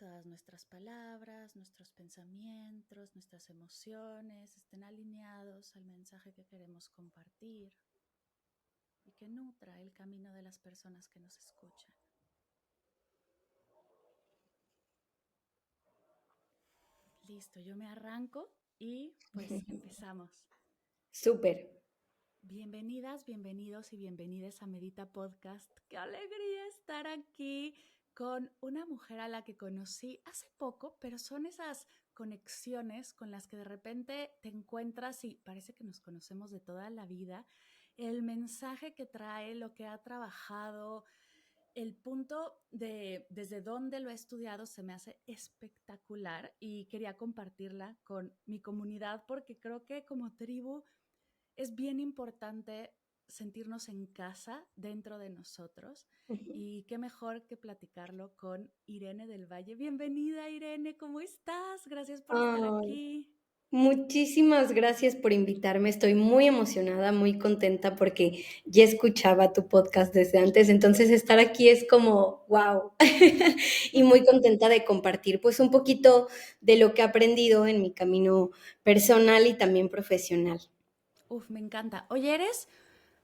todas nuestras palabras, nuestros pensamientos, nuestras emociones estén alineados al mensaje que queremos compartir y que nutra el camino de las personas que nos escuchan. Listo, yo me arranco y pues empezamos. Súper. Bienvenidas, bienvenidos y bienvenidas a Medita Podcast. ¡Qué alegría estar aquí con una mujer a la que conocí hace poco, pero son esas conexiones con las que de repente te encuentras y parece que nos conocemos de toda la vida? El mensaje que trae, lo que ha trabajado, el punto de desde dónde lo he estudiado se me hace espectacular y quería compartirla con mi comunidad porque creo que como tribu es bien importante sentirnos en casa dentro de nosotros y qué mejor que platicarlo con Irene del Valle. Bienvenida, Irene, ¿cómo estás? Gracias por estar Ay, aquí. muchísimas gracias por invitarme. Estoy muy emocionada, muy contenta porque ya escuchaba tu podcast desde antes, entonces estar aquí es como wow. Y muy contenta de compartir pues un poquito de lo que he aprendido en mi camino personal y también profesional. Uf, me encanta. Oye, ¿eres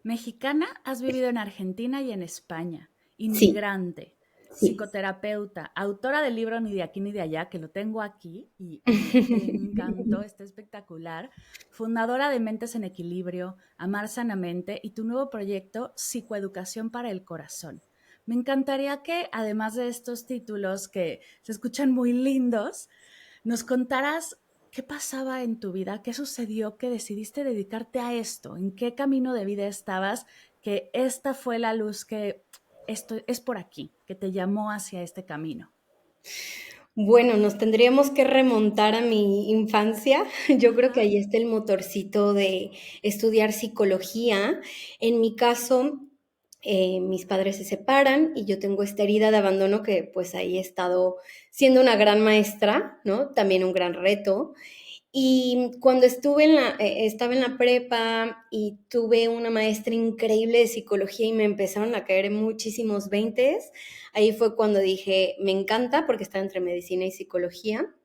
mexicana? Has vivido en Argentina y en España. Sí, Inmigrante, sí. psicoterapeuta, autora del libro Ni de aquí ni de allá, que lo tengo aquí y me encantó, está espectacular. Fundadora de Mentes en Equilibrio, Amar Sanamente y tu nuevo proyecto Psicoeducación para el Corazón. Me encantaría que, además de estos títulos que se escuchan muy lindos, nos contaras qué pasaba en tu vida, qué sucedió, que decidiste dedicarte a esto, en qué camino de vida estabas, que esta fue la luz que esto es por aquí, que te llamó hacia este camino. Bueno, nos tendríamos que remontar a mi infancia. Yo creo que Ajá. ahí está el motorcito de estudiar psicología. En mi caso, mis padres se separan y yo tengo esta herida de abandono que pues ahí he estado siendo una gran maestra, ¿no? También un gran reto. Y cuando estaba en la prepa y tuve una maestra increíble de psicología y me empezaron a caer muchísimos veintes, ahí fue cuando dije, me encanta porque está entre medicina y psicología.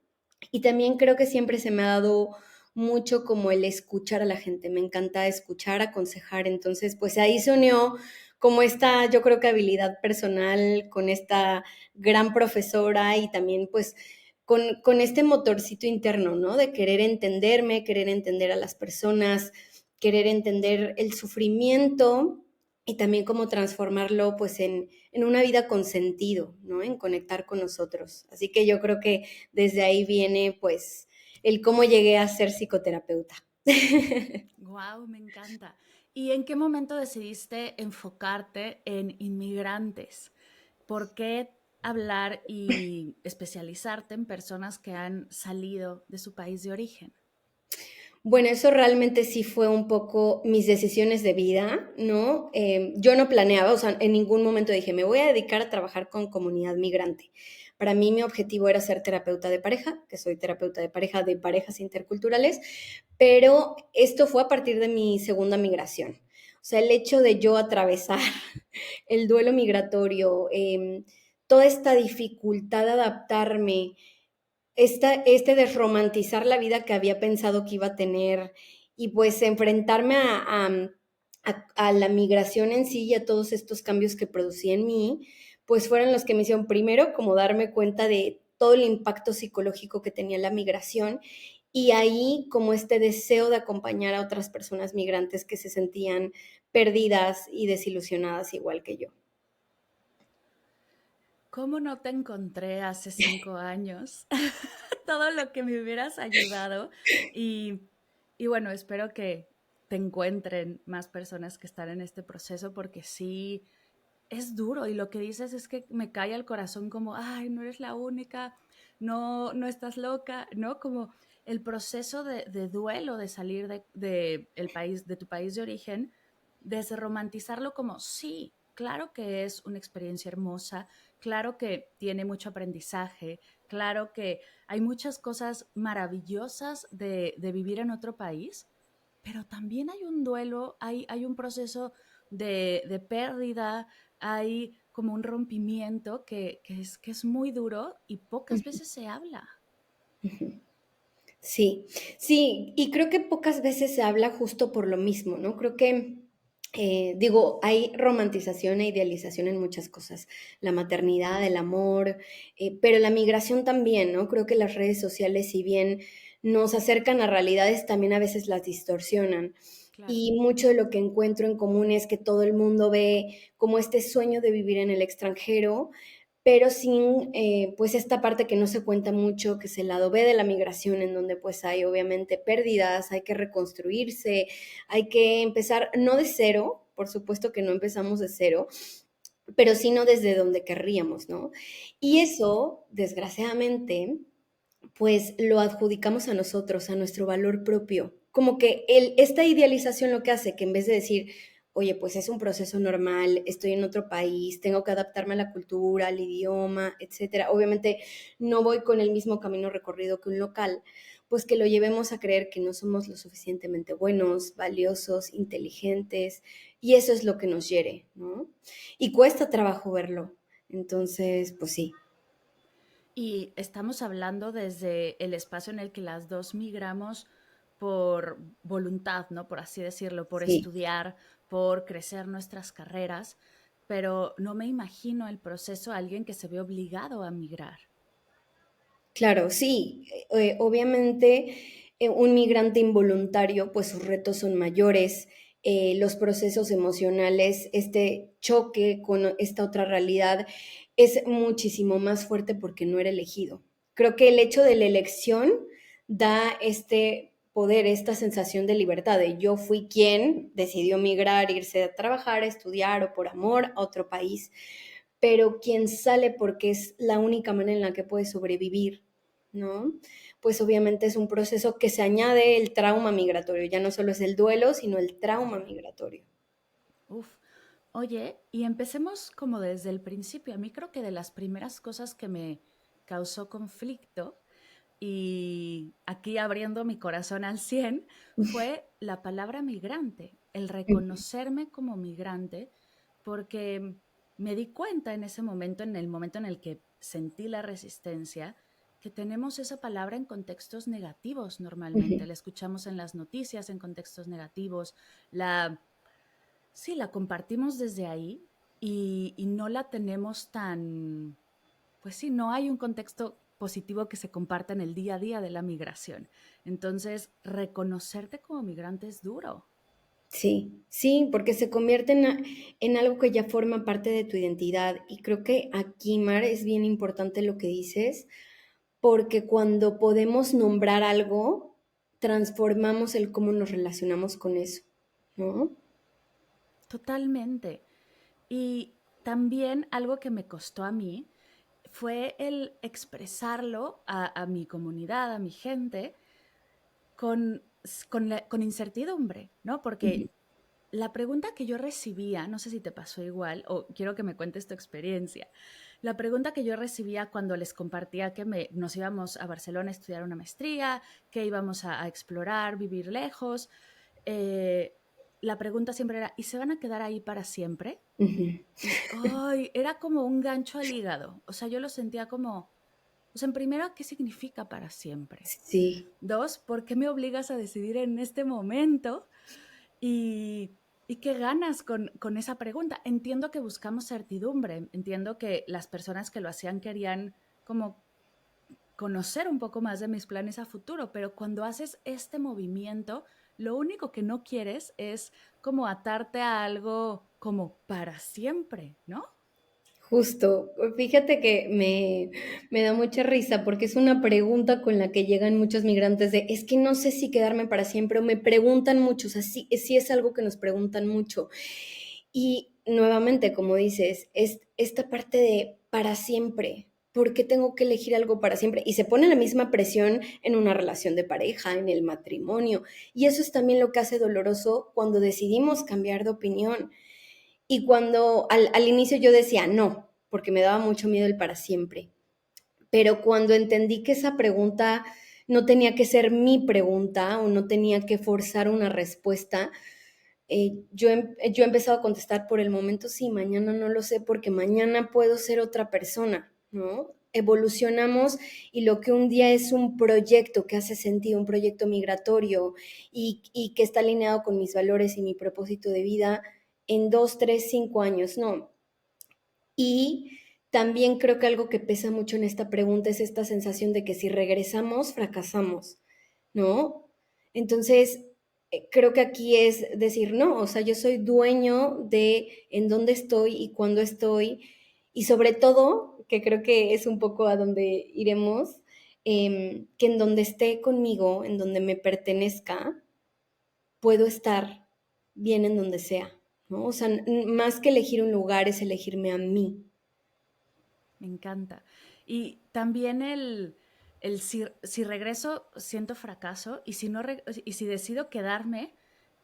Y también creo que siempre se me ha dado mucho como el escuchar a la gente. Me encanta escuchar, aconsejar. Entonces, pues ahí se unió como esta, yo creo que habilidad personal con esta gran profesora y también pues con este motorcito interno, ¿no? De querer entenderme, querer entender a las personas, querer entender el sufrimiento y también cómo transformarlo pues en una vida con sentido, ¿no? En conectar con nosotros. Así que yo creo que desde ahí viene pues el cómo llegué a ser psicoterapeuta. Wow, me encanta. ¿Y en qué momento decidiste enfocarte en inmigrantes? ¿Por qué hablar y especializarte en personas que han salido de su país de origen? Bueno, eso realmente sí fue un poco mis decisiones de vida, ¿no? Yo no planeaba, o sea, en ningún momento dije, me voy a dedicar a trabajar con comunidad migrante. Para mí mi objetivo era ser terapeuta de pareja, que soy terapeuta de parejas interculturales, pero esto fue a partir de mi segunda migración. O sea, el hecho de yo atravesar el duelo migratorio, toda esta dificultad de adaptarme, este desromantizar la vida que había pensado que iba a tener y pues enfrentarme a la migración en sí y a todos estos cambios que producía en mí, pues fueron los que me hicieron primero como darme cuenta de todo el impacto psicológico que tenía la migración y ahí como este deseo de acompañar a otras personas migrantes que se sentían perdidas y desilusionadas igual que yo. ¿Cómo no te encontré hace 5 años? Todo lo que me hubieras ayudado y, y bueno, espero que te encuentren más personas que están en este proceso porque sí, es duro y lo que dices es que me cae al corazón como, ay, no eres la única, no, no estás loca, ¿no? Como el proceso de duelo de salir de el país, de tu país de origen, desromantizarlo como, sí, claro que es una experiencia hermosa, claro que tiene mucho aprendizaje, claro que hay muchas cosas maravillosas de vivir en otro país, pero también hay un duelo, hay un proceso de pérdida, hay como un rompimiento que es muy duro y pocas veces se habla. Ujú. Sí, sí, y creo que pocas veces se habla justo por lo mismo, ¿no? Creo que, digo, hay romantización e idealización en muchas cosas, la maternidad, el amor, pero la migración también, ¿no? Creo que las redes sociales, si bien nos acercan a realidades, también a veces las distorsionan. Claro. Y mucho de lo que encuentro en común es que todo el mundo ve como este sueño de vivir en el extranjero, pero sin pues esta parte que no se cuenta mucho, que es el lado B de la migración, en donde pues hay obviamente pérdidas, hay que reconstruirse, hay que empezar no de cero, por supuesto que no empezamos de cero, pero sino desde donde querríamos, ¿no? Y Claro. eso, desgraciadamente, pues lo adjudicamos a nosotros, a nuestro valor propio. Como que esta idealización lo que hace que en vez de decir, oye, pues es un proceso normal, estoy en otro país, tengo que adaptarme a la cultura, al idioma, etcétera. Obviamente no voy con el mismo camino recorrido que un local, pues que lo llevemos a creer que no somos lo suficientemente buenos, valiosos, inteligentes, y eso es lo que nos hiere, ¿no? Y cuesta trabajo verlo. Entonces, pues sí. Y estamos hablando desde el espacio en el que las dos migramos por voluntad, ¿no? Por así decirlo, por Sí. estudiar, por crecer nuestras carreras, pero no me imagino el proceso de alguien que se ve obligado a migrar. Claro, sí, obviamente un migrante involuntario, pues sus retos son mayores, los procesos emocionales, este choque con esta otra realidad es muchísimo más fuerte porque no era elegido. Creo que el hecho de la elección da este poder, esta sensación de libertad, de yo fui quien decidió migrar, irse a trabajar, a estudiar o por amor a otro país, pero quien sale porque es la única manera en la que puede sobrevivir, ¿no? Pues obviamente es un proceso que se añade el trauma migratorio, ya no solo es el duelo, sino el trauma migratorio. Uf. Oye, y empecemos como desde el principio. A mí creo que de las primeras cosas que me causó conflicto, y aquí abriendo mi corazón al 100, fue la palabra migrante, el reconocerme como migrante, porque me di cuenta en ese momento, en el momento en el que sentí la resistencia, que tenemos esa palabra en contextos negativos normalmente. La escuchamos en las noticias en contextos negativos, la sí, la compartimos desde ahí y no la tenemos tan, pues sí, no hay un contexto positivo que se comparta en el día a día de la migración. Entonces, reconocerte como migrante es duro. Sí, sí, porque se convierte en algo que ya forma parte de tu identidad. Y creo que aquí, Mar, es bien importante lo que dices, porque cuando podemos nombrar algo, transformamos el cómo nos relacionamos con eso, ¿no? Totalmente. Y también algo que me costó a mí fue el expresarlo a mi comunidad, a mi gente, con, con incertidumbre, ¿no? Ujú. Porque la pregunta que yo recibía, no sé si te pasó igual o quiero que me cuentes tu experiencia, la pregunta que yo recibía cuando les compartía que nos íbamos a Barcelona a estudiar una maestría, que íbamos a explorar, vivir lejos, eh, la pregunta siempre era, ¿y se van a quedar ahí para siempre? Ujú. Y ay, era como un gancho al hígado, o sea, yo lo sentía como, o sea, en primero, ¿qué significa para siempre? Sí. Dos, ¿por qué me obligas a decidir en este momento? Y qué ganas con esa pregunta. Entiendo que buscamos certidumbre, entiendo que las personas que lo hacían querían como conocer un poco más de mis planes a futuro, pero cuando haces este movimiento, lo único que no quieres es como atarte a algo como para siempre, ¿no? Justo, fíjate que me da mucha risa porque es una pregunta con la que llegan muchos migrantes de, es que no sé si quedarme para siempre o me preguntan mucho, o sea, sí, sí es algo que nos preguntan mucho. Y nuevamente, como dices, es esta parte de para siempre. ¿Por qué tengo que elegir algo para siempre? Y se pone la misma presión en una relación de pareja, en el matrimonio. Y eso es también lo que hace doloroso cuando decidimos cambiar de opinión. Y cuando al inicio yo decía no, porque me daba mucho miedo el para siempre. Pero cuando entendí que esa pregunta no tenía que ser mi pregunta o no tenía que forzar una respuesta, yo he empezado a contestar por el momento, sí, mañana no lo sé, porque mañana puedo ser otra persona, ¿no? Evolucionamos y lo que un día es un proyecto que hace sentido, un proyecto migratorio y que está alineado con mis valores y mi propósito de vida en 2, 3, 5 años, no. Y también creo que algo que pesa mucho en esta pregunta es esta sensación de que si regresamos, fracasamos, ¿no? Entonces, creo que aquí es decir, no, o sea, yo soy dueño de en dónde estoy y cuándo estoy, y sobre todo, que creo que es un poco a donde iremos, que en donde esté conmigo, en donde me pertenezca, puedo estar bien en donde sea, ¿no? O sea, más que elegir un lugar es elegirme a mí. Me encanta. Y también el si regreso, siento fracaso, y si no, y si decido quedarme,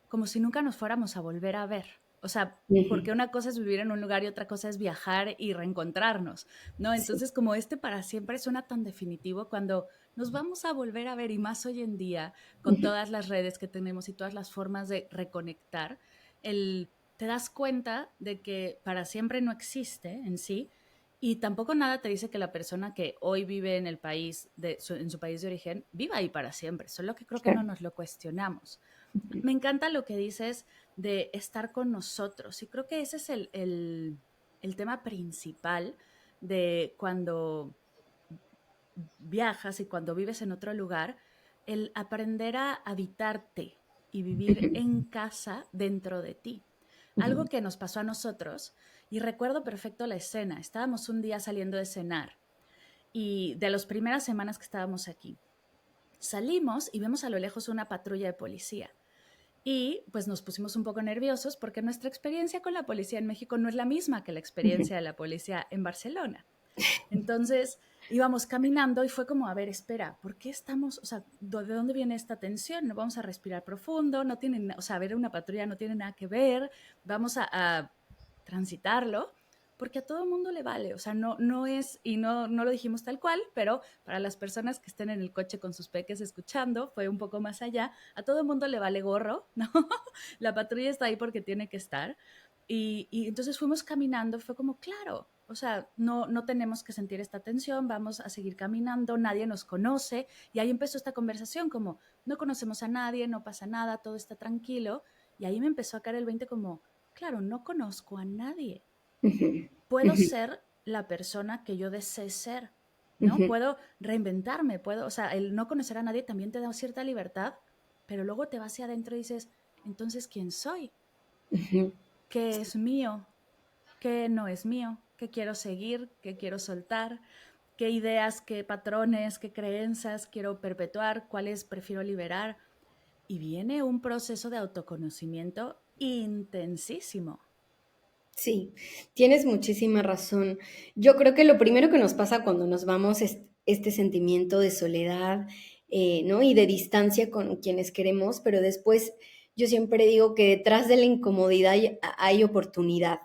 como si nunca nos fuéramos a volver a ver. O sea, Ujú. porque una cosa es vivir en un lugar y otra cosa es viajar y reencontrarnos, ¿no? Sí. Entonces, como este para siempre suena tan definitivo cuando nos vamos a volver a ver, y más hoy en día, con Ujú. todas las redes que tenemos y todas las formas de reconectar, te das cuenta de que para siempre no existe en sí, y tampoco nada te dice que la persona que hoy vive en el país, en su país de origen, viva ahí para siempre, solo que creo que no Claro. nos lo cuestionamos. Me encanta lo que dices de estar con nosotros, y creo que ese es el tema principal de cuando viajas y cuando vives en otro lugar, el aprender a habitarte y vivir Ujú. en casa dentro de ti. Ujú. Algo que nos pasó a nosotros, y recuerdo perfecto la escena. Estábamos un día saliendo de cenar, y de las primeras semanas que estábamos aquí, salimos y vemos a lo lejos una patrulla de policía. Y pues nos pusimos un poco nerviosos porque nuestra experiencia con la policía en México no es la misma que la Ujú. experiencia de la policía en Barcelona. Entonces íbamos caminando y fue como, a ver, espera, ¿por qué estamos, o sea, de dónde viene esta tensión? No vamos a respirar profundo, no tienen, o sea, ver una patrulla no tiene nada que ver, vamos a transitarlo, porque a todo el mundo le vale, o sea, no es, y no lo dijimos tal cual, pero para las personas que estén en el coche con sus peques escuchando, fue un poco más allá, a todo el mundo le vale gorro, ¿no? La patrulla está ahí porque tiene que estar, y entonces fuimos caminando, fue como, claro, o sea, no tenemos que sentir esta tensión, vamos a seguir caminando, nadie nos conoce, y ahí empezó esta conversación como, no conocemos a nadie, no pasa nada, todo está tranquilo, y ahí me empezó a caer el 20 como, claro, no conozco a nadie, Ujú. puedo Ujú. ser la persona que yo desee ser, ¿no? Ujú. Puedo reinventarme, puedo, o sea, el no conocer a nadie también te da cierta libertad, pero luego te vas hacia adentro y dices, entonces, ¿quién soy? Ujú. ¿Qué es mío? ¿Qué no es mío? ¿Qué quiero seguir? ¿Qué quiero soltar? ¿Qué ideas, qué patrones, qué creencias quiero perpetuar? ¿Cuáles prefiero liberar? Y viene un proceso de autoconocimiento intensísimo. Sí, tienes muchísima razón. Yo creo que lo primero que nos pasa cuando nos vamos es este sentimiento de soledad, ¿no? Y de distancia con quienes queremos, pero después yo siempre digo que detrás de la incomodidad hay oportunidad.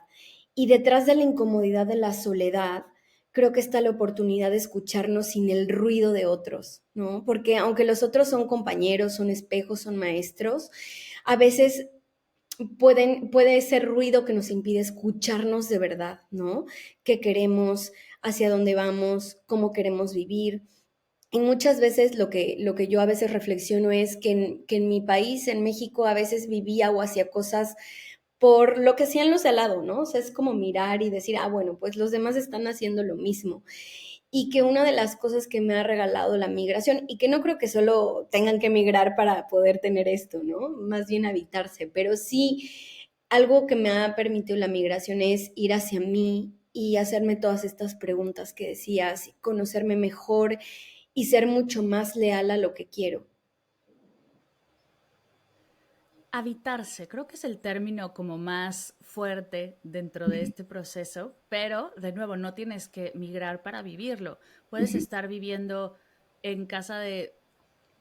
Y detrás de la incomodidad de la soledad, creo que está la oportunidad de escucharnos sin el ruido de otros, ¿no? Porque aunque los otros son compañeros, son espejos, son maestros, a veces puede ser ruido que nos impide escucharnos de verdad, ¿no? ¿Qué queremos? ¿Hacia dónde vamos? ¿Cómo queremos vivir? Y muchas veces lo que yo a veces reflexiono es que en mi país, en México, a veces vivía o hacía cosas por lo que hacían los de al lado, ¿no? O sea, es como mirar y decir, ah, bueno, pues los demás están haciendo lo mismo. Y que una de las cosas que me ha regalado la migración, y que no creo que solo tengan que migrar para poder tener esto, ¿no? Más bien habitarse, pero sí algo que me ha permitido la migración es ir hacia mí y hacerme todas estas preguntas que decías, conocerme mejor y ser mucho más leal a lo que quiero. Habitarse, creo que es el término como más fuerte dentro de este proceso, pero de nuevo, no tienes que migrar para vivirlo. Puedes Ujú. estar viviendo en casa de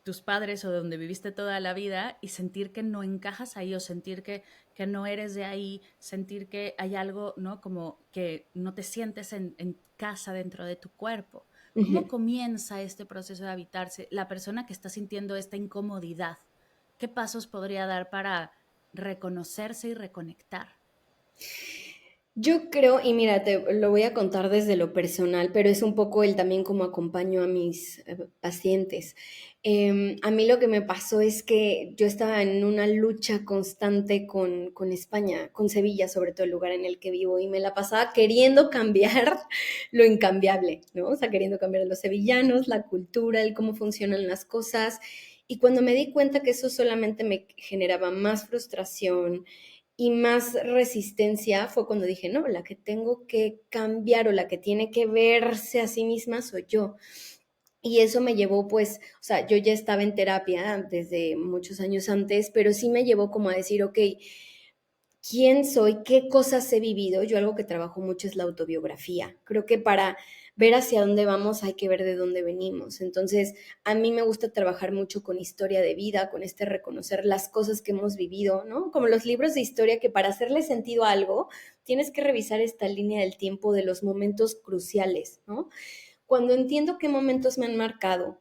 tus padres o donde viviste toda la vida y sentir que no encajas ahí, o sentir que no eres de ahí, sentir que hay algo, ¿no? Como que no te sientes en casa dentro de tu cuerpo. ¿Cómo Ujú. comienza este proceso de habitarse? La persona que está sintiendo esta incomodidad, ¿qué pasos podría dar para reconocerse y reconectar? Yo creo, y mira, te lo voy a contar desde lo personal, pero es un poco el también como acompaño a mis pacientes. A mí lo que me pasó es que yo estaba en una lucha constante con España, con Sevilla, sobre todo el lugar en el que vivo, y me la pasaba queriendo cambiar lo incambiable, ¿no? O sea, queriendo cambiar a los sevillanos, la cultura, el cómo funcionan las cosas. Y cuando me di cuenta que eso solamente me generaba más frustración, y más resistencia, fue cuando dije, no, la que tengo que cambiar o la que tiene que verse a sí misma soy yo. Y eso me llevó, pues, o sea, yo ya estaba en terapia desde muchos años antes, pero sí me llevó como a decir, ok, quién soy, qué cosas he vivido. Yo algo que trabajo mucho es la autobiografía. Creo que para ver hacia dónde vamos hay que ver de dónde venimos. Entonces, a mí me gusta trabajar mucho con historia de vida, con este reconocer las cosas que hemos vivido, ¿no? Como los libros de historia que para hacerle sentido a algo, tienes que revisar esta línea del tiempo de los momentos cruciales, ¿no? Cuando entiendo qué momentos me han marcado,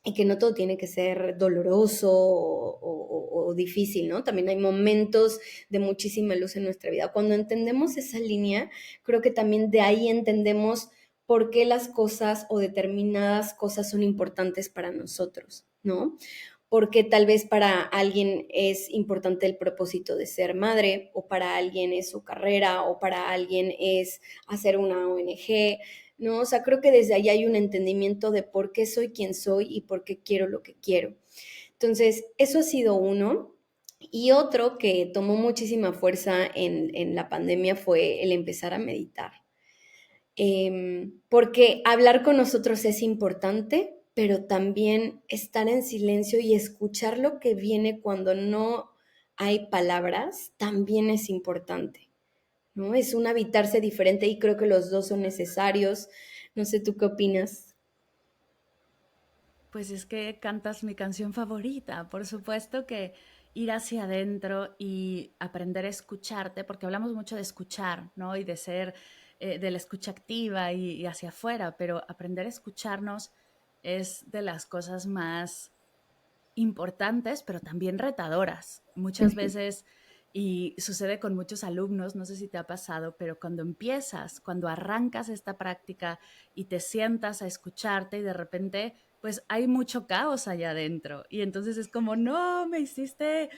y que no todo tiene que ser doloroso o difícil, ¿no? También hay momentos de muchísima luz en nuestra vida. Cuando entendemos esa línea, creo que también de ahí entendemos por qué las cosas o determinadas cosas son importantes para nosotros, ¿no? Porque tal vez para alguien es importante el propósito de ser madre, o para alguien es su carrera, o para alguien es hacer una ONG, ¿no? O sea, creo que desde ahí hay un entendimiento de por qué soy quien soy y por qué quiero lo que quiero. Entonces, eso ha sido uno. Y otro que tomó muchísima fuerza en la pandemia fue el empezar a meditar. Porque hablar con nosotros es importante, pero también estar en silencio y escuchar lo que viene cuando no hay palabras también es importante, ¿no? Es un habitarse diferente y creo que los dos son necesarios. No sé, ¿tú qué opinas? Pues es que cantas mi canción favorita. Por supuesto que ir hacia adentro y aprender a escucharte, porque hablamos mucho de escuchar, ¿no? Y de ser, de la escucha activa y hacia afuera, pero aprender a escucharnos es de las cosas más importantes, pero también retadoras. Muchas Ujú. veces, y sucede con muchos alumnos, no sé si te ha pasado, pero cuando empiezas, cuando arrancas esta práctica y te sientas a escucharte y de repente, pues hay mucho caos allá adentro. Y entonces es como, no, me hiciste,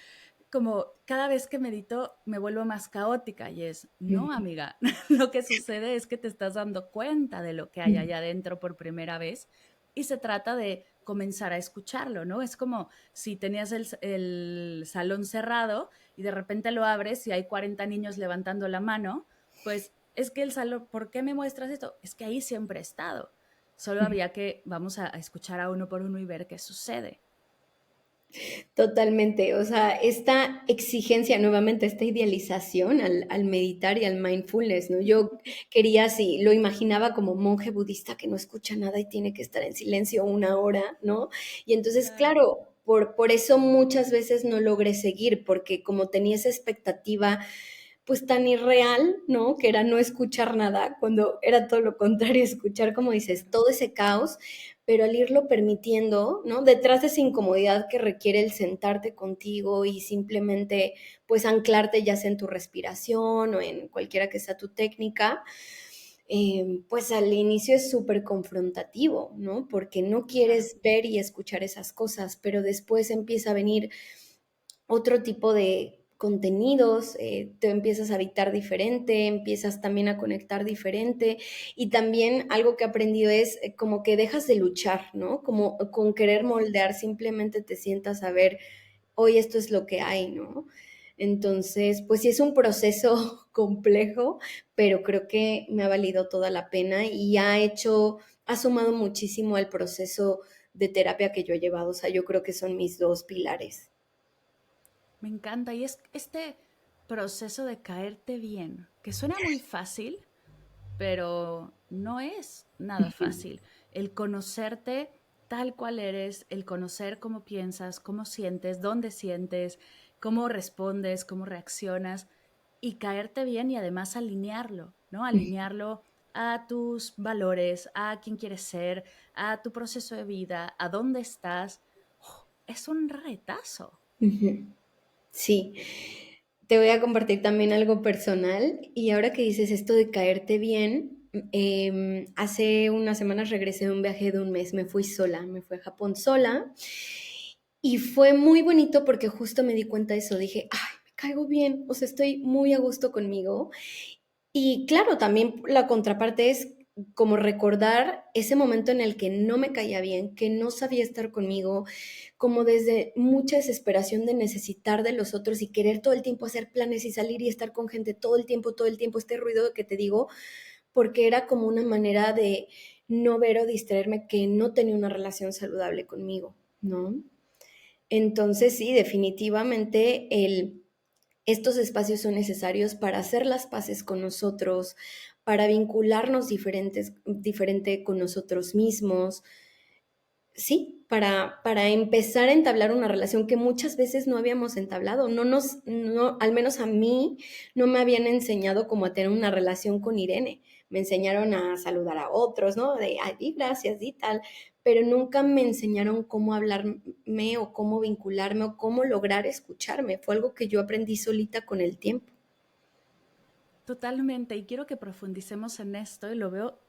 como cada vez que medito me vuelvo más caótica y es, no, Ujú. amiga, lo que sucede es que te estás dando cuenta de lo que hay allá adentro por primera vez y se trata de comenzar a escucharlo, ¿no? Es como si tenías el salón cerrado y de repente lo abres y hay 40 niños levantando la mano, pues es que el salón, ¿por qué me muestras esto? Es que ahí siempre he estado. Solo había que, vamos a escuchar a uno por uno y ver qué sucede. Totalmente, o sea, esta exigencia, nuevamente, esta idealización al meditar y al mindfulness, ¿no? Yo quería, sí, lo imaginaba como monje budista que no escucha nada y tiene que estar en silencio una hora, ¿no? Y entonces, Claro. claro, por eso muchas veces no logré seguir, porque como tenía esa expectativa pues tan irreal, ¿no? Que era no escuchar nada, cuando era todo lo contrario, escuchar, como dices, todo ese caos, pero al irlo permitiendo, ¿no? Detrás de esa incomodidad que requiere el sentarte contigo y simplemente, pues, anclarte ya sea en tu respiración o en cualquiera que sea tu técnica, pues al inicio es súper confrontativo, ¿no? Porque no Claro. quieres ver y escuchar esas cosas, pero después empieza a venir otro tipo de contenidos, te empiezas a habitar diferente, empiezas también a conectar diferente y también algo que he aprendido es como que dejas de luchar, ¿no? Como con querer moldear, simplemente te sientas a ver, hoy esto es lo que hay, ¿no? Entonces, pues sí es un proceso complejo, pero creo que me ha valido toda la pena y ha sumado muchísimo al proceso de terapia que yo he llevado, o sea, yo creo que son mis dos pilares. Me encanta. Y es este proceso de caerte bien, que suena muy fácil, pero no es nada fácil. El conocerte tal cual eres, el conocer cómo piensas, cómo sientes, cómo respondes, cómo reaccionas y caerte bien y además alinearlo, ¿no? Alinearlo a tus valores, a quién quieres ser, a tu proceso de vida, a dónde estás. Es un retazo. Ujú. Sí, te voy a compartir también algo personal y ahora que dices esto de caerte bien, hace unas semanas regresé de un viaje de un mes, me fui sola, me fui a Japón sola y fue muy bonito porque justo me di cuenta de eso, dije, ay, me caigo bien, o sea, estoy muy a gusto conmigo. Y claro, también la contraparte es como recordar ese momento en el que no me caía bien, que no sabía estar conmigo, como desde mucha desesperación de necesitar de los otros y querer todo el tiempo hacer planes y salir y estar con gente todo el tiempo, este ruido que te digo, porque era como una manera de no ver o distraerme que no tenía una relación saludable conmigo, ¿no? Entonces sí, definitivamente estos espacios son necesarios para hacer las paces con nosotros, para vincularnos diferente con nosotros mismos, sí, para empezar a entablar una relación que muchas veces no habíamos entablado. No, al menos a mí, no me habían enseñado cómo a tener una relación con Irene. Me enseñaron a saludar a otros, ¿no? De, ay, di gracias, di tal, pero nunca me enseñaron cómo hablarme o cómo vincularme o cómo lograr escucharme. Fue algo que yo aprendí solita con el tiempo. Totalmente, y quiero que profundicemos en esto y lo veo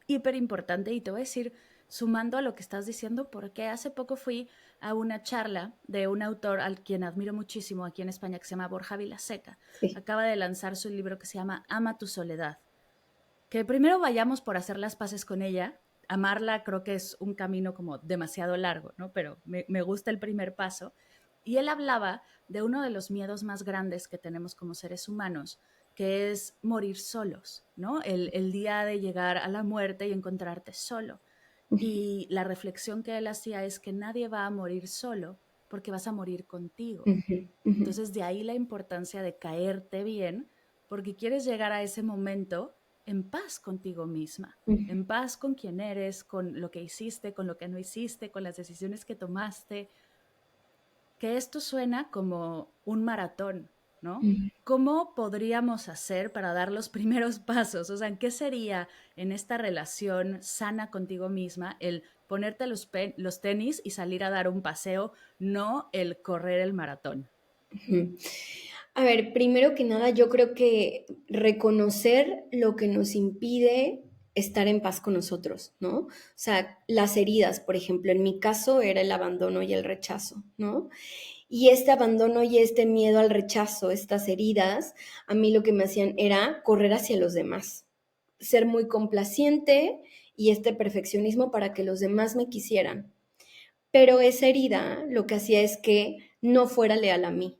hiper importante y te voy a decir, sumando a lo que estás diciendo, porque hace poco fui a una charla de un autor al quien admiro muchísimo aquí en España que se llama Borja Vilaseca. Sí. Acaba de lanzar su libro que se llama Ama tu soledad. Que primero vayamos por hacer las paces con ella. Amarla creo que es un camino como demasiado largo, ¿no? Pero me gusta el primer paso. Y él hablaba de uno de los miedos más grandes que tenemos como seres humanos, que es morir solos, ¿no? El día de llegar a la muerte y encontrarte solo. Y la reflexión que él hacía es que nadie va a morir solo porque vas a morir contigo. Ujú, ujú, Entonces, de ahí la importancia de caerte bien, porque quieres llegar a ese momento en paz contigo misma, ujú, en paz con quién eres, con lo que hiciste, con lo que no hiciste, con las decisiones que tomaste, que esto suena como un maratón, ¿no? ujú. ¿Cómo podríamos hacer para dar los primeros pasos? O sea, ¿qué sería en esta relación sana contigo misma el ponerte los tenis y salir a dar un paseo, no el correr el maratón? Ujú. A ver, primero que nada, yo creo que reconocer lo que nos impide estar en paz con nosotros, ¿no? O sea, las heridas, por ejemplo, en mi caso era el abandono y el rechazo, ¿no? Y este abandono y este miedo al rechazo, estas heridas, a mí lo que me hacían era correr hacia los demás, ser muy complaciente y este perfeccionismo para que los demás me quisieran. Pero esa herida lo que hacía es que no fuera leal a mí,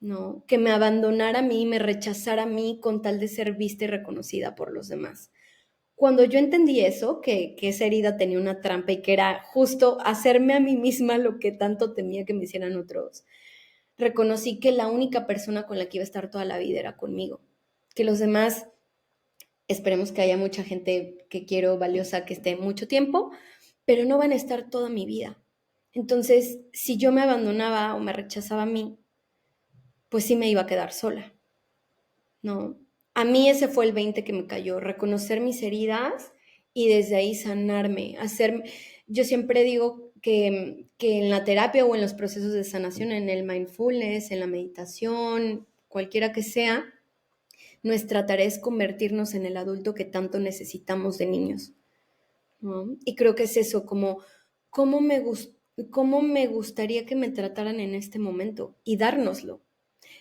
¿no? Que me abandonara a mí, me rechazara a mí con tal de ser vista y reconocida por los demás. Cuando yo entendí eso, que esa herida tenía una trampa y que era justo hacerme a mí misma lo que tanto temía que me hicieran otros, reconocí que la única persona con la que iba a estar toda la vida era conmigo. Que los demás, esperemos que haya mucha gente que quiero valiosa que esté mucho tiempo, pero no van a estar toda mi vida. Entonces, si yo me abandonaba o me rechazaba a mí, pues sí me iba a quedar sola. ¿No? A mí ese fue el 20 que me cayó, reconocer mis heridas y desde ahí sanarme, hacer, yo siempre digo que en la terapia o en los procesos de sanación, en el mindfulness, en la meditación, cualquiera que sea, nuestra tarea es convertirnos en el adulto que tanto necesitamos de niños, ¿no? Y creo que es eso, como cómo me, cómo me gustaría que me trataran en este momento y dárnoslo.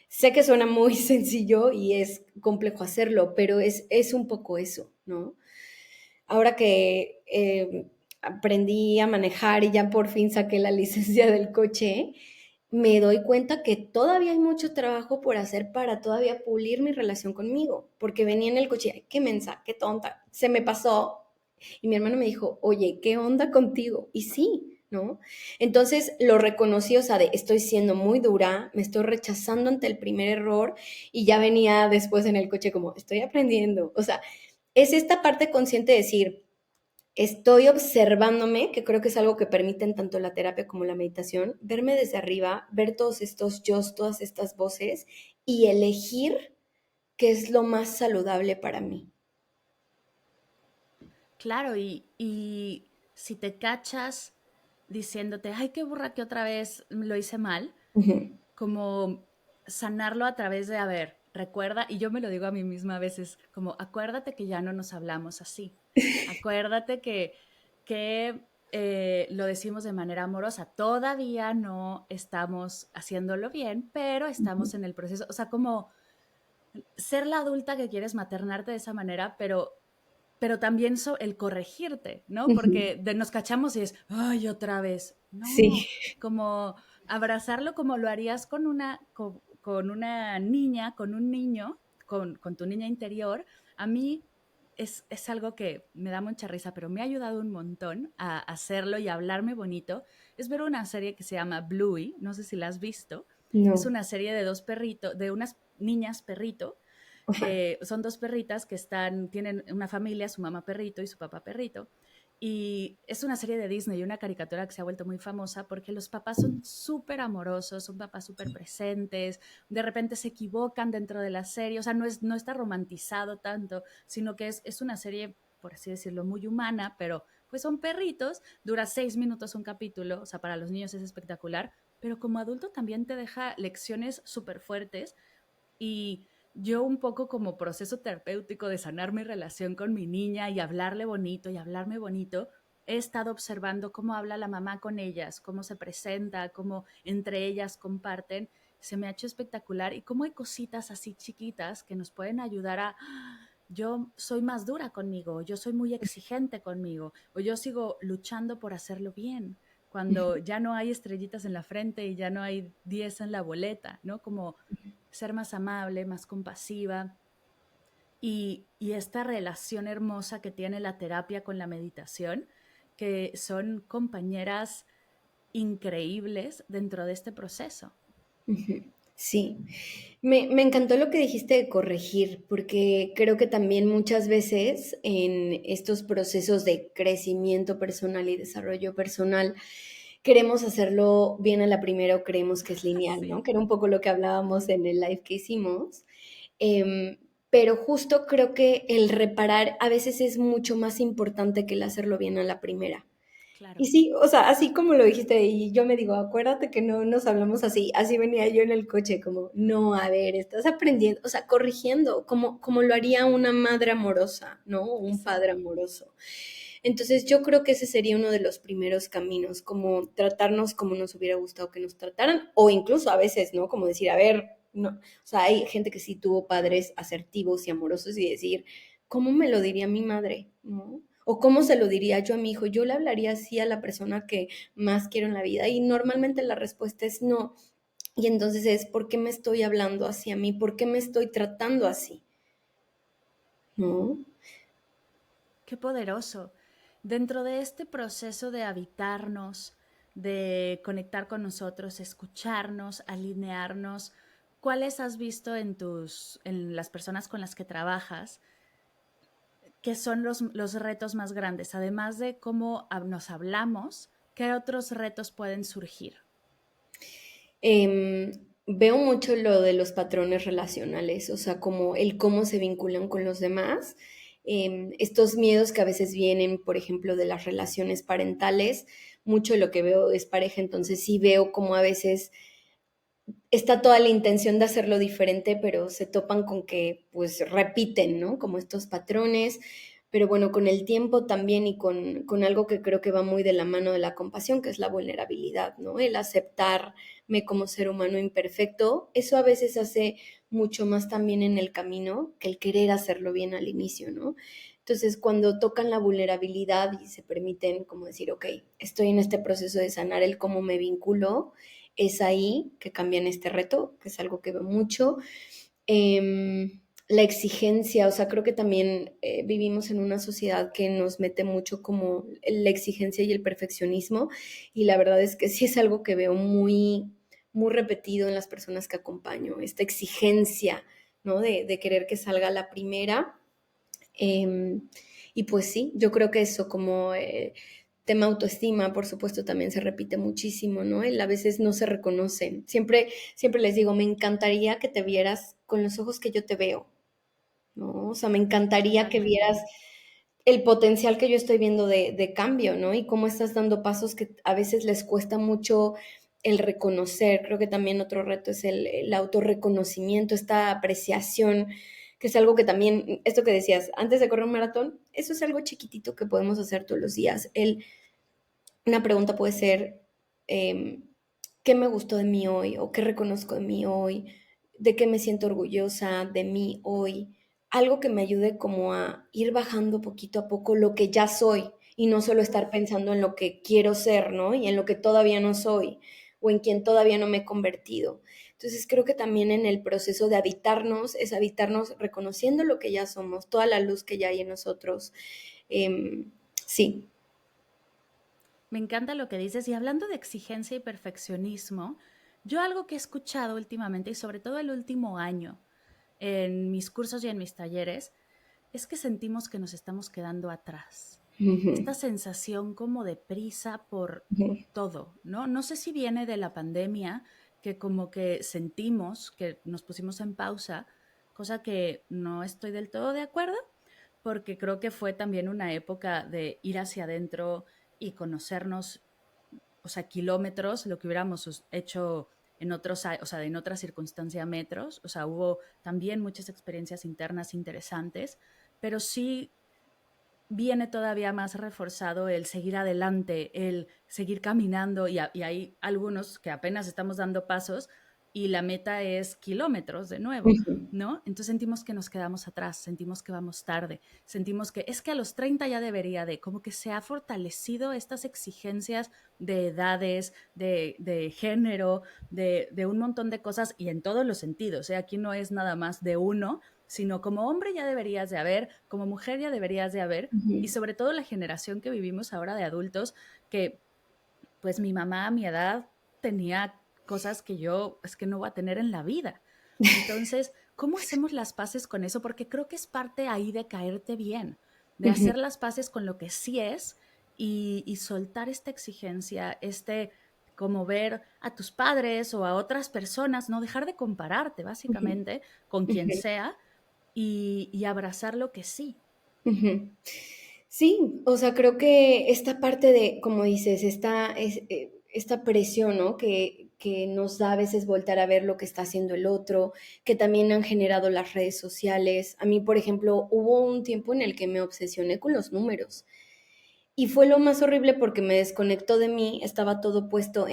Sé que suena muy sencillo y es complejo hacerlo, pero es un poco eso, ¿no? Ahora que aprendí a manejar y ya por fin saqué la licencia del coche, me doy cuenta que todavía hay mucho trabajo por hacer para todavía pulir mi relación conmigo, porque venía en el coche, ay, qué mensa, qué tonta, se me pasó. Y mi hermano me dijo, oye, ¿qué onda contigo? Y sí, ¿no? Entonces lo reconocí, o sea, de estoy siendo muy dura, me estoy rechazando ante el primer error y ya venía después en el coche como, estoy aprendiendo. O sea, es esta parte consciente de decir, estoy observándome, que creo que es algo que permiten tanto la terapia como la meditación, verme desde arriba, ver todos estos yo, todas estas voces y elegir qué es lo más saludable para mí. Claro, y si te cachas diciéndote, ay, qué burra que otra vez lo hice mal, Uh -huh. como sanarlo a través de, a ver, recuerda, y yo me lo digo a mí misma a veces, como acuérdate que ya no nos hablamos así, acuérdate que lo decimos de manera amorosa, todavía no estamos haciéndolo bien, pero estamos en el proceso, o sea, como ser la adulta que quieres maternarte de esa manera, pero también el corregirte, ¿no? Ujú. Porque nos cachamos y es, ay, otra vez. Sí. No, como abrazarlo como lo harías con una niña, con un niño, con tu niña interior. A mí es algo que me da mucha risa, pero me ha ayudado un montón a hacerlo y a hablarme bonito. Es ver una serie que se llama Bluey, no sé si la has visto. Es No. una serie de dos perritos, de unas niñas perrito Ajá. son dos perritas que tienen una familia, su mamá perrito y su papá perrito. Y es una serie de Disney, una caricatura que se ha vuelto muy famosa porque los papás son súper amorosos, son papás súper presentes, de repente se equivocan dentro de la serie, o sea, no está romantizado tanto, sino que es una serie, por así decirlo, muy humana, pero pues son perritos, dura 6 minutos un capítulo, o sea, para los niños es espectacular, pero como adulto también te deja lecciones súper fuertes y yo un poco como proceso terapéutico de sanar mi relación con mi niña y hablarle bonito y hablarme bonito, he estado observando cómo habla la mamá con ellas, cómo se presenta, cómo entre ellas comparten. Se me ha hecho espectacular y cómo hay cositas así chiquitas que nos pueden ayudar a, yo soy más dura conmigo, yo soy muy exigente conmigo, o yo sigo luchando por hacerlo bien, cuando ya no hay estrellitas en la frente y ya no hay 10 en la boleta, ¿no? Como ser más amable, más compasiva y esta relación hermosa que tiene la terapia con la meditación, que son compañeras increíbles dentro de este proceso. Ujú. Sí, me encantó lo que dijiste de corregir, porque creo que también muchas veces en estos procesos de crecimiento personal y desarrollo personal queremos hacerlo bien a la primera o creemos que es lineal, ¿no? Sí, Que era un poco lo que hablábamos en el live que hicimos. Pero justo creo que el reparar a veces es mucho más importante que el hacerlo bien a la primera. Y claro. sí, o sea, así como lo dijiste, y yo me digo, acuérdate que no nos hablamos así, así venía yo en el coche, como, no, a ver, estás aprendiendo, o sea, corrigiendo, como lo haría una madre amorosa, ¿no? O un padre Exacto. amoroso. Entonces, yo creo que ese sería uno de los primeros caminos, como tratarnos como nos hubiera gustado que nos trataran, o incluso a veces, ¿no? Como decir, a ver, no, o sea, hay gente que sí tuvo padres asertivos y amorosos y decir, ¿cómo me lo diría mi madre? ¿No? O cómo se lo diría yo a mi hijo. Yo le hablaría así a la persona que más quiero en la vida. Y normalmente la respuesta es no. Y entonces es, ¿por qué me estoy hablando así a mí? ¿Por qué me estoy tratando así? ¿No? Qué poderoso. Dentro de este proceso de habitarnos, de conectar con nosotros, escucharnos, alinearnos, ¿cuáles has visto en las personas con las que trabajas qué son los retos más grandes? Además de cómo nos hablamos, ¿qué otros retos pueden surgir? Em, Veo mucho lo de los patrones relacionales, o sea, como el cómo se vinculan con los demás. Estos miedos que a veces vienen, por ejemplo, de las relaciones parentales, mucho de lo que veo es pareja, entonces sí veo como a veces está toda la intención de hacerlo diferente, pero se topan con que pues repiten, ¿no? Como estos patrones, pero bueno, con el tiempo también y con algo que creo que va muy de la mano de la compasión, que es la vulnerabilidad, ¿no? El aceptarme como ser humano imperfecto, eso a veces hace mucho más también en el camino que el querer hacerlo bien al inicio, ¿no? Entonces, cuando tocan la vulnerabilidad y se permiten como decir, ok, estoy en este proceso de sanar el cómo me vinculo, es ahí que cambian este reto, que es algo que veo mucho. La exigencia, o sea, creo que también vivimos en una sociedad que nos mete mucho como la exigencia y el perfeccionismo, y la verdad es que sí es algo que veo muy, muy repetido en las personas que acompaño, esta exigencia, ¿no? De querer que salga la primera. Y pues sí, yo creo que eso como tema autoestima, por supuesto, también se repite muchísimo, ¿no? Él a veces no se reconocen. Siempre les digo, me encantaría que te vieras con los ojos que yo te veo, ¿no? O sea, me encantaría que vieras Totalmente. el potencial que yo estoy viendo de cambio, ¿no? Y cómo estás dando pasos que a veces les cuesta mucho el reconocer. Creo que también otro reto es el autorreconocimiento, esta apreciación, que es algo que también, esto que decías, antes de correr un maratón, eso es algo chiquitito que podemos hacer todos los días. Una pregunta puede ser, ¿qué me gustó de mí hoy? ¿O qué reconozco de mí hoy? ¿De qué me siento orgullosa de mí hoy? Algo que me ayude como a ir bajando poquito a poco lo que ya soy y no solo estar pensando en lo que quiero ser, ¿no? Y en lo que todavía no soy o en quien todavía no me he convertido. Entonces creo que también en el proceso de habitarnos es habitarnos reconociendo lo que ya somos, toda la luz que ya hay en nosotros. Sí. Me encanta lo que dices y hablando de exigencia y perfeccionismo, yo algo que he escuchado últimamente y sobre todo el último año en mis cursos y en mis talleres es que sentimos que nos estamos quedando atrás. Esta Ujú, sensación como de prisa por ujú, todo, ¿no? No sé si viene de la pandemia, que como que sentimos que nos pusimos en pausa, cosa que no estoy del todo de acuerdo, porque creo que fue también una época de ir hacia adentro y conocernos, o sea, kilómetros, lo que hubiéramos hecho en otros, o sea, en otra circunstancia metros, o sea, hubo también muchas experiencias internas interesantes, pero sí viene todavía más reforzado el seguir adelante, el seguir caminando y hay algunos que apenas estamos dando pasos y la meta es kilómetros de nuevo, ujú, ¿no? Entonces sentimos que nos quedamos atrás, sentimos que vamos tarde, sentimos que es que a los 30 ya debería de, como que se ha fortalecido estas exigencias de edades, de género, de un montón de cosas y en todos los sentidos, ¿eh? Aquí no es nada más de uno, sino como hombre ya deberías de haber, como mujer ya deberías de haber, y ujú. sobre todo la generación que vivimos ahora de adultos, que pues mi mamá a mi edad tenía cosas que yo es que no voy a tener en la vida. Entonces, ¿cómo hacemos las paces con eso? Porque creo que es parte ahí de caerte bien, de Ujú, hacer las paces con lo que sí es y soltar esta exigencia, como ver a tus padres o a otras personas, no dejar de compararte ujú, básicamente con quien ujú, sea y abrazar lo que sí. ujú. Sí, o sea, creo que esta parte de, como dices, esta presión, ¿no? Que nos da a veces voltar a ver lo que está haciendo el otro, que también han generado las redes sociales. A mí, por ejemplo, hubo un tiempo en el que me obsesioné con los números. Y fue lo más horrible porque me desconectó de mí, estaba todo puesto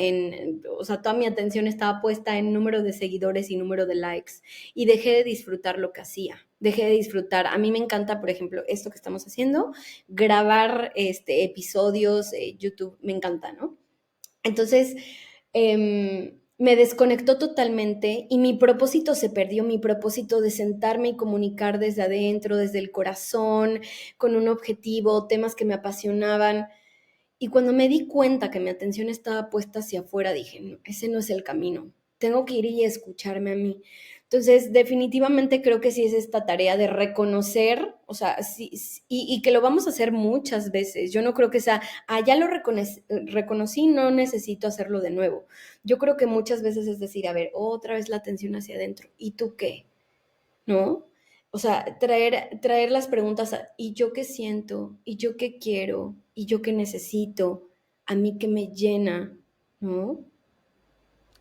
o sea, toda mi atención estaba puesta en número de seguidores y número de likes y dejé de disfrutar lo que hacía, dejé de disfrutar. A mí me encanta, por ejemplo, esto que estamos haciendo, grabar episodios, YouTube, me encanta, ¿no? Entonces, me desconectó totalmente y mi propósito se perdió, mi propósito de sentarme y comunicar desde adentro, desde el corazón, con un objetivo, temas que me apasionaban. Y cuando me di cuenta que mi atención estaba puesta hacia afuera, dije, no, ese no es el camino. Tengo que ir y escucharme a mí. Entonces, definitivamente creo que sí es esta tarea de reconocer, o sea, sí, sí, y que lo vamos a hacer muchas veces. Yo no creo que sea, ya lo reconocí, no necesito hacerlo de nuevo. Yo creo que muchas veces es decir, a ver, otra vez la atención hacia adentro. ¿Y tú qué? ¿No? O sea, traer las preguntas ¿y yo qué siento? ¿Y yo qué quiero? ¿Y yo qué necesito? ¿A mí qué me llena? ¿No?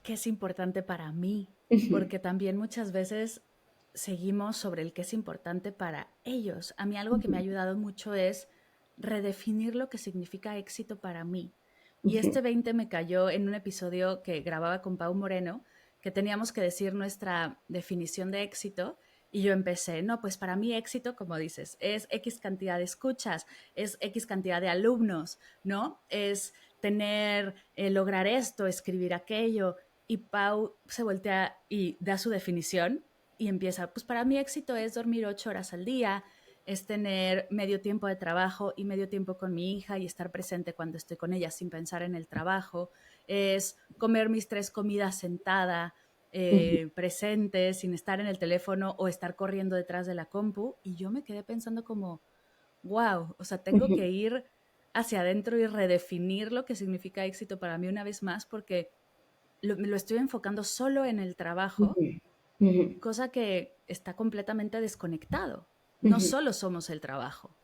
¿Qué es importante para mí? Ujú, Porque también muchas veces seguimos sobre el que es importante para ellos. A mí algo que me ha ujú, ayudado mucho es redefinir lo que significa éxito para mí. Y ujú, este 20 me cayó en un episodio que grababa con Pau Moreno, que teníamos que decir nuestra definición de éxito. Y yo empecé, no, pues para mí éxito, como dices, es X cantidad de escuchas, es X cantidad de alumnos, ¿no? Es tener, lograr esto, escribir aquello, y Pau se voltea y da su definición y empieza, pues para mí éxito es dormir 8 horas al día, es tener medio tiempo de trabajo y medio tiempo con mi hija y estar presente cuando estoy con ella sin pensar en el trabajo, es comer mis 3 comidas sentada, ujú, presente, sin estar en el teléfono o estar corriendo detrás de la compu. Y yo me quedé pensando como, wow, o sea, tengo ujú, que ir hacia adentro y redefinir lo que significa éxito para mí una vez más porque me lo estoy enfocando solo en el trabajo, ujú, ujú, cosa que está completamente desconectado. No ujú. solo somos el trabajo.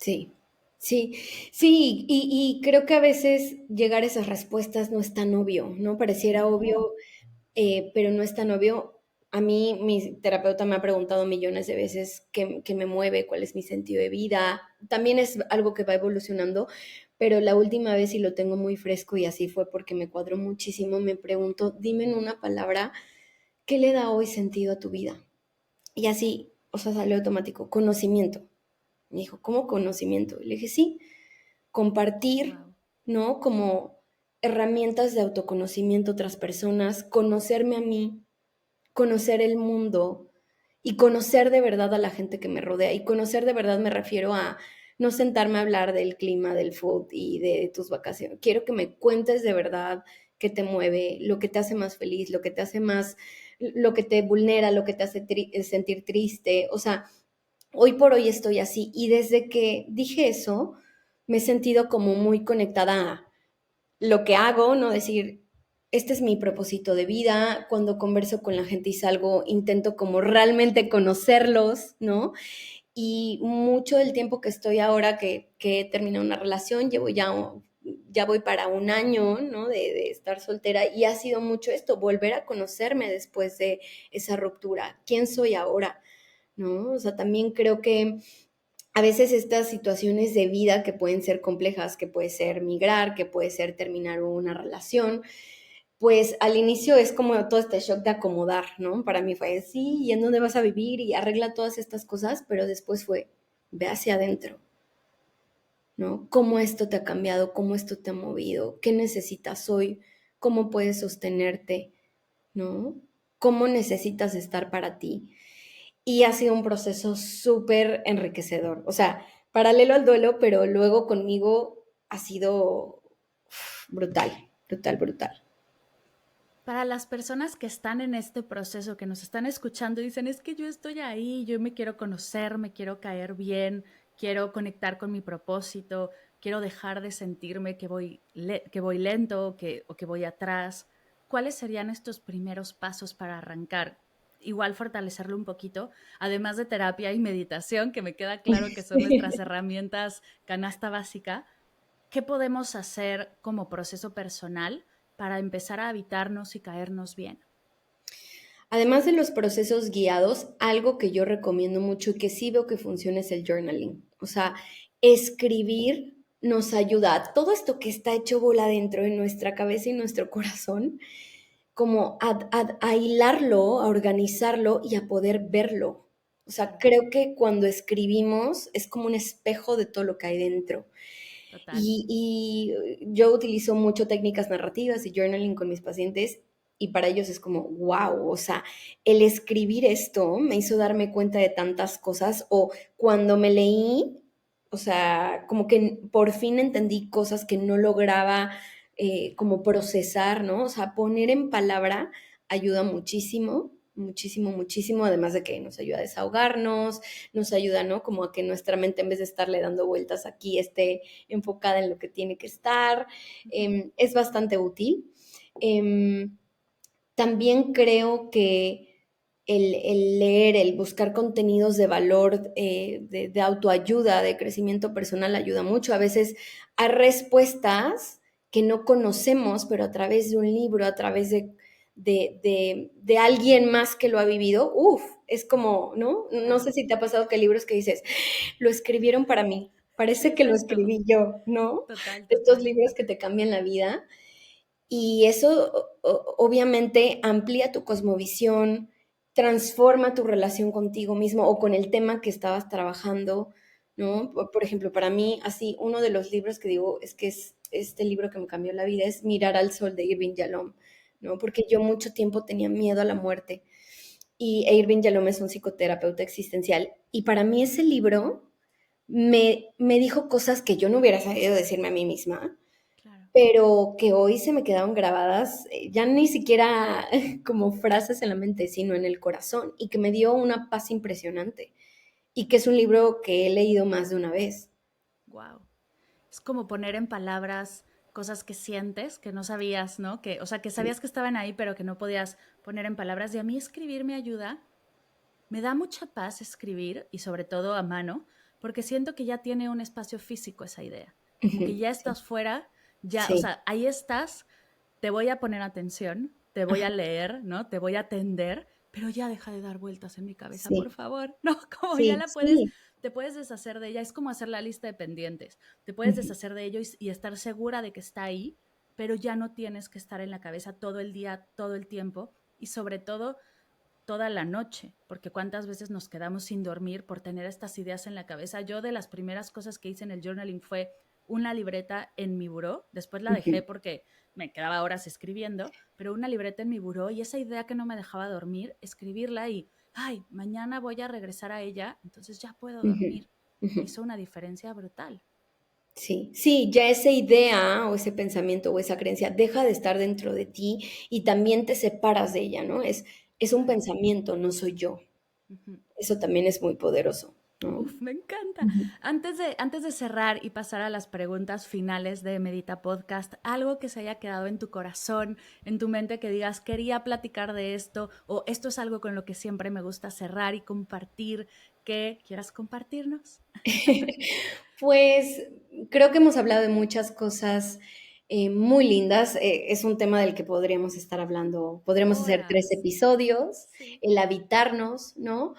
Sí. Sí, sí, y creo que a veces llegar a esas respuestas no es tan obvio, ¿no? Pareciera No. obvio, pero no es tan obvio. A mí, mi terapeuta me ha preguntado millones de veces qué me mueve, cuál es mi sentido de vida. También es algo que va evolucionando, pero la última vez, y lo tengo muy fresco, y así fue porque me cuadró muchísimo, me preguntó, dime en una palabra, ¿qué le da hoy sentido a tu vida? Y así, o sea, salió automático, conocimiento. Me dijo, ¿cómo conocimiento? Y le dije, sí, compartir, Wow. ¿no? Como herramientas de autoconocimiento a otras personas, conocerme a mí, conocer el mundo y conocer de verdad a la gente que me rodea. Y conocer de verdad me refiero a no sentarme a hablar del clima, del food y de tus vacaciones. Quiero que me cuentes de verdad qué te mueve, lo que te hace más feliz, lo que te hace más, lo que te vulnera, lo que te hace sentir triste. O sea, hoy por hoy estoy así y desde que dije eso me he sentido como muy conectada a lo que hago, ¿no? Decir, este es mi propósito de vida, cuando converso con la gente y salgo, intento como realmente conocerlos, ¿no? Y mucho del tiempo que estoy ahora que he terminado una relación, ya voy para un año, ¿no? De estar soltera y ha sido mucho esto, volver a conocerme después de esa ruptura. ¿Quién soy ahora? ¿No? O sea, también creo que a veces estas situaciones de vida que pueden ser complejas, que puede ser migrar, que puede ser terminar una relación, pues al inicio es como todo este shock de acomodar, ¿no? Para mí fue, sí, ¿y en dónde vas a vivir? Y arregla todas estas cosas, pero después fue, ve hacia adentro, ¿no? ¿Cómo esto te ha cambiado? ¿Cómo esto te ha movido? ¿Qué necesitas hoy? ¿Cómo puedes sostenerte? ¿No? ¿Cómo necesitas estar para ti? Y ha sido un proceso súper enriquecedor. O sea, paralelo al duelo, pero luego conmigo ha sido brutal, brutal, brutal. Para las personas que están en este proceso, que nos están escuchando y dicen, es que yo estoy ahí, yo me quiero conocer, me quiero caer bien, quiero conectar con mi propósito, quiero dejar de sentirme que voy lento o que voy atrás. ¿Cuáles serían estos primeros pasos para arrancar? Igual fortalecerlo un poquito, además de terapia y meditación, que me queda claro que son nuestras herramientas canasta básica. ¿Qué podemos hacer como proceso personal para empezar a habitarnos y caernos bien? Además de los procesos guiados, algo que yo recomiendo mucho y que sí veo que funciona es el journaling. O sea, escribir nos ayuda a todo esto que está hecho bola dentro de nuestra cabeza y nuestro corazón, como a hilarlo, a organizarlo y a poder verlo. O sea, Claro, creo que cuando escribimos es como un espejo de todo lo que hay dentro. total. Y yo utilizo mucho técnicas narrativas y journaling con mis pacientes y para ellos es como, wow, o sea, el escribir esto me hizo darme cuenta de tantas cosas o cuando me leí, o sea, como que por fin entendí cosas que no lograba como procesar, ¿no? O sea, poner en palabra ayuda muchísimo, muchísimo, muchísimo, además de que nos ayuda a desahogarnos, nos ayuda, ¿no? Como a que nuestra mente en vez de estarle dando vueltas aquí esté enfocada en lo que tiene que estar. Ujú. Es bastante útil. Eh, También creo que el leer, el buscar contenidos de valor, de autoayuda, de crecimiento personal, ayuda mucho. A veces hay respuestas que no conocemos, pero a través de un libro, a través de alguien más que lo ha vivido, uff, es como, ¿no? No sé Claro. si te ha pasado que hay libros que dices, lo escribieron para mí, parece que lo Exacto. escribí yo, ¿no? Total, Estos total. libros que te cambian la vida. Y eso obviamente amplía tu cosmovisión, transforma tu relación contigo mismo o con el tema que estabas trabajando, ¿no? Por ejemplo, para mí, así, uno de los libros que digo es que es este libro que me cambió la vida es Mirar al Sol de Irving Yalom, ¿no? Porque yo mucho tiempo tenía miedo a la muerte y Irving Yalom es un psicoterapeuta existencial y para mí ese libro me dijo cosas que yo no hubiera sabido decirme a mí misma, Claro. pero que hoy se me quedaron grabadas, ya ni siquiera como frases en la mente, sino en el corazón, y que me dio una paz impresionante, y que es un libro que he leído más de una vez. Wow. Es como poner en palabras cosas que sientes, que no sabías, ¿no? Que, o sea, que Sí, sabías que estaban ahí, pero que no podías poner en palabras. Y a mí escribir me ayuda. Me da mucha paz escribir y sobre todo a mano, porque siento que ya tiene un espacio físico esa idea, como que ya Sí, estás fuera, ya, o sí, sea, ahí estás, te voy a poner atención, te voy a ajá, leer, ¿no? Te voy a atender, pero ya deja de dar vueltas en mi cabeza, por sí, favor, ¿no? Como ya sí, la puedes, sí, te puedes deshacer de ella, es como hacer la lista de pendientes, te puedes ujú, deshacer de ello y estar segura de que está ahí, pero ya no tienes que estar en la cabeza todo el día, todo el tiempo y sobre todo toda la noche, porque cuántas veces nos quedamos sin dormir por tener estas ideas en la cabeza. Yo de las primeras cosas que hice en el journaling fue una libreta en mi buró, después la ujú. dejé porque me quedaba horas escribiendo, pero una libreta en mi buró y esa idea que no me dejaba dormir, escribirla y, ay, mañana voy a regresar a ella, entonces ya puedo Ujú, dormir. ujú. Me hizo una diferencia brutal. Sí, sí, ya esa idea o ese pensamiento o esa creencia deja de estar dentro de ti y también te separas de ella, ¿no? Es un Claro. pensamiento, no soy yo. Ujú. Eso también es muy poderoso, ¿no? Uf, me encanta. Ujú. Antes de cerrar y pasar a las preguntas finales de Medita Podcast, algo que se haya quedado en tu corazón, en tu mente, que digas, quería platicar de esto, o esto es algo con lo que siempre me gusta cerrar y compartir, que quieras compartirnos. Pues creo que hemos hablado de muchas cosas muy lindas. Es un tema del que podríamos estar hablando, podríamos hacer 3 Horas. episodios, Sí. el habitarnos, ¿no?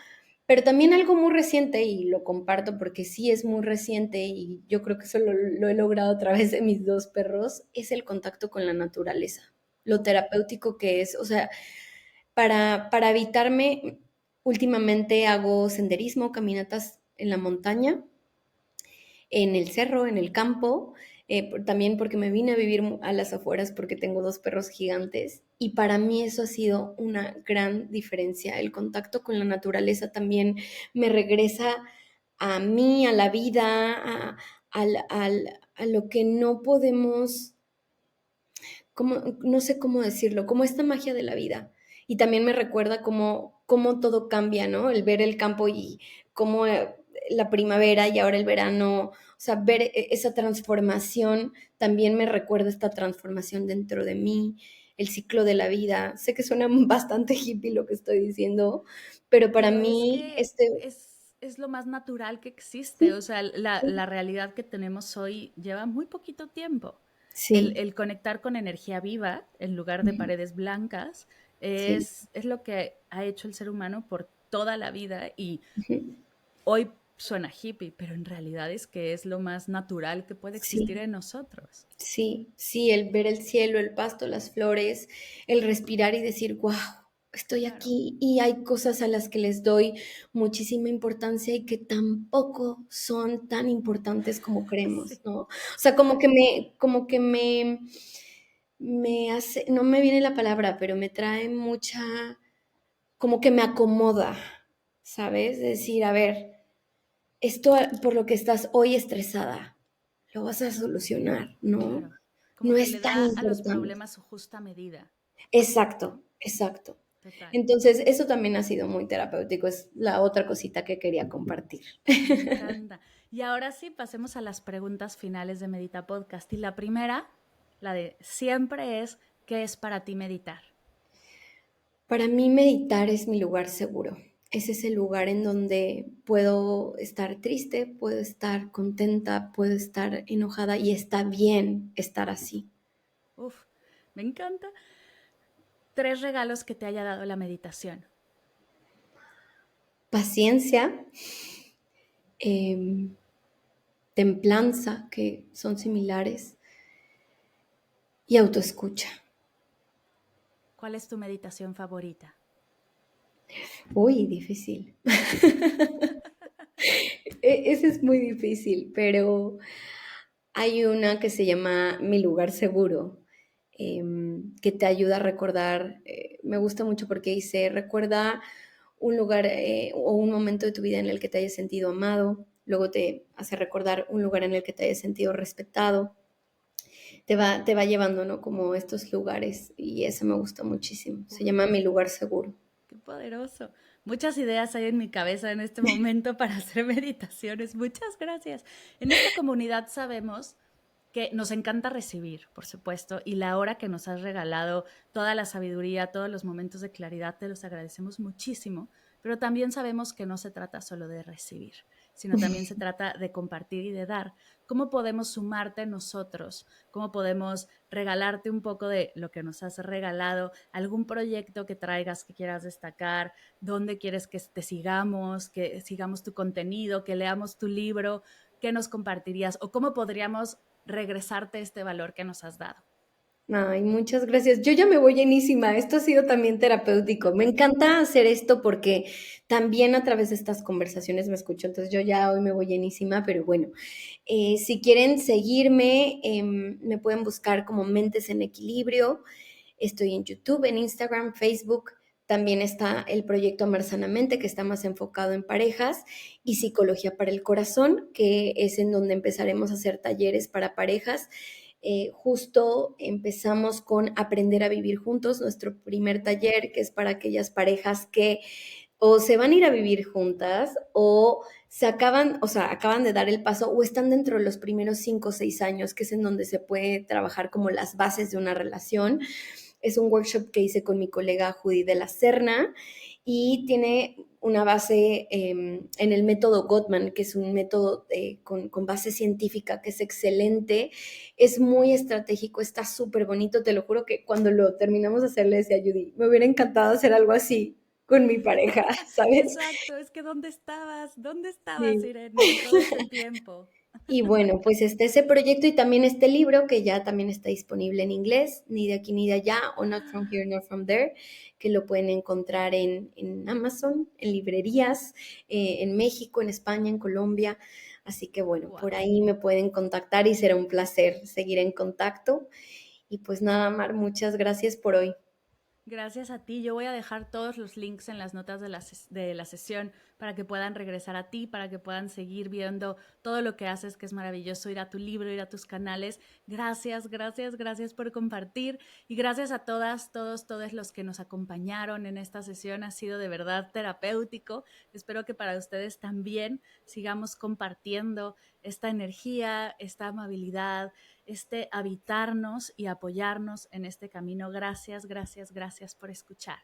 Pero también algo muy reciente, y lo comparto porque sí es muy reciente, y yo creo que eso lo he logrado a través de mis 2 perros, es el contacto con la naturaleza, lo Uf, terapéutico que es. O sea, para habitarme, últimamente hago senderismo, caminatas en la montaña, en el cerro, en el campo, también porque me vine a vivir a las afueras porque tengo 2 perros gigantes y para mí eso ha sido una gran diferencia. El contacto con la naturaleza también me regresa a mí, a la vida, a lo que no podemos, como, no sé cómo decirlo, como esta magia de la vida. Y también me recuerda cómo todo cambia, ¿no? El ver el campo y cómo la primavera y ahora el verano, o sea, ver esa transformación también me recuerda esta transformación dentro de mí, el ciclo de la vida. Sé que suena bastante hippie lo que estoy diciendo, pero para pero es mí, que es lo más natural que existe. O sí, sea, la sí, realidad que tenemos hoy lleva muy poquito tiempo. sí, El conectar con energía viva en lugar de ujú, paredes blancas sí, es lo que ha hecho el ser humano por toda la vida y ujú, hoy suena hippie, pero en realidad es que es lo más natural que puede existir sí. en nosotros. Sí, sí, el ver el cielo, el pasto, las flores, el respirar y decir, wow, estoy Claro. aquí y hay cosas a las que les doy muchísima importancia y que tampoco son tan importantes como creemos, Sí, ¿no? O sea, me hace, no me viene la palabra, pero me trae mucha, como que me acomoda, ¿sabes? Decir, a ver, esto por lo que estás hoy estresada, lo vas a solucionar, ¿no? claro. Como No que es le tan da a los importante. problemas su justa medida. Exacto, exacto. Total. Entonces, eso también ha sido muy terapéutico, es la otra cosita que quería compartir. Me encanta. Y ahora sí, pasemos a las preguntas finales de Medita Podcast. Y la primera, la de siempre es, ¿qué es para ti meditar? Para mí meditar es mi lugar seguro. Ese es el lugar en donde puedo estar triste, puedo estar contenta, puedo estar enojada y está bien estar así. Uf, me encanta. 3 regalos que te haya dado la meditación. Paciencia, em, templanza, que son similares, y autoescucha. ¿Cuál es tu meditación favorita? Uy, difícil. Ese es muy difícil, pero hay una que se llama Mi lugar seguro, que te ayuda a recordar, me gusta mucho porque dice, recuerda un lugar o un momento de tu vida en el que te hayas sentido amado, luego te hace recordar un lugar en el que te hayas sentido respetado, te va llevando, ¿no? Como estos lugares y esa me gusta muchísimo, se Uf, llama Mi lugar seguro. qué poderoso. Muchas ideas hay en mi cabeza en este momento para hacer meditaciones. Muchas gracias. En esta comunidad sabemos que nos encanta recibir, por supuesto, y la hora que nos has regalado, toda la sabiduría, todos los momentos de claridad, te los agradecemos muchísimo, pero también sabemos que no se trata solo de recibir, sino también se trata de compartir y de dar. ¿Cómo podemos sumarte nosotros? ¿Cómo podemos regalarte un poco de lo que nos has regalado? ¿Algún proyecto que traigas que quieras destacar? ¿Dónde quieres que te sigamos? ¿Que sigamos tu contenido? ¿Que leamos tu libro? ¿Qué nos compartirías? ¿O cómo podríamos regresarte este valor que nos has dado? Ay, muchas gracias. Yo ya me voy llenísima. Esto ha sido también terapéutico. Me encanta hacer esto porque también a través de estas conversaciones me escucho. Entonces yo ya hoy me voy llenísima, pero bueno, si quieren seguirme, me pueden buscar como Mentes en Equilibrio. Estoy en YouTube, en Instagram, Facebook. También está el proyecto Amar Sanamente, que está más enfocado en parejas, y Psicología para el Corazón, que es en donde empezaremos a hacer talleres para parejas. Justo empezamos con Aprender a Vivir Juntos, nuestro primer taller, que es para aquellas parejas que o se van a ir a vivir juntas o acaban de dar el paso o están dentro de los primeros 5 o 6 años, que es en donde se puede trabajar como las bases de una relación. Es un workshop que hice con mi colega Judy de la Serna y tiene una base en el método Gottman, que es un método con base científica que es excelente, es muy estratégico, está súper bonito, te lo juro que cuando lo terminamos de hacer le decía a Judy, me hubiera encantado hacer algo así con mi pareja, ¿sabes? Exacto, es que ¿dónde estabas? ¿Dónde estabas, Sí. Irene, todo este tiempo? Y bueno, pues está ese proyecto y también este libro que ya también está disponible en inglés, Ni de aquí ni de allá, o Not from here, not from there, que lo pueden encontrar en Amazon, en librerías, en México, en España, en Colombia. Así que bueno, por Wow. ahí me pueden contactar y será un placer seguir en contacto. Y pues nada, Mar, muchas gracias por hoy. Gracias a ti. Yo voy a dejar todos los links en las notas de la sesión para que puedan regresar a ti, para que puedan seguir viendo todo lo que haces, que es maravilloso, ir a tu libro, ir a tus canales. Gracias, gracias, gracias por compartir y gracias a todas, todos los que nos acompañaron en esta sesión. Ha sido de verdad terapéutico. Espero que para ustedes también sigamos compartiendo esta energía, esta amabilidad, habitarnos y apoyarnos en este camino. Gracias, gracias, gracias por escuchar.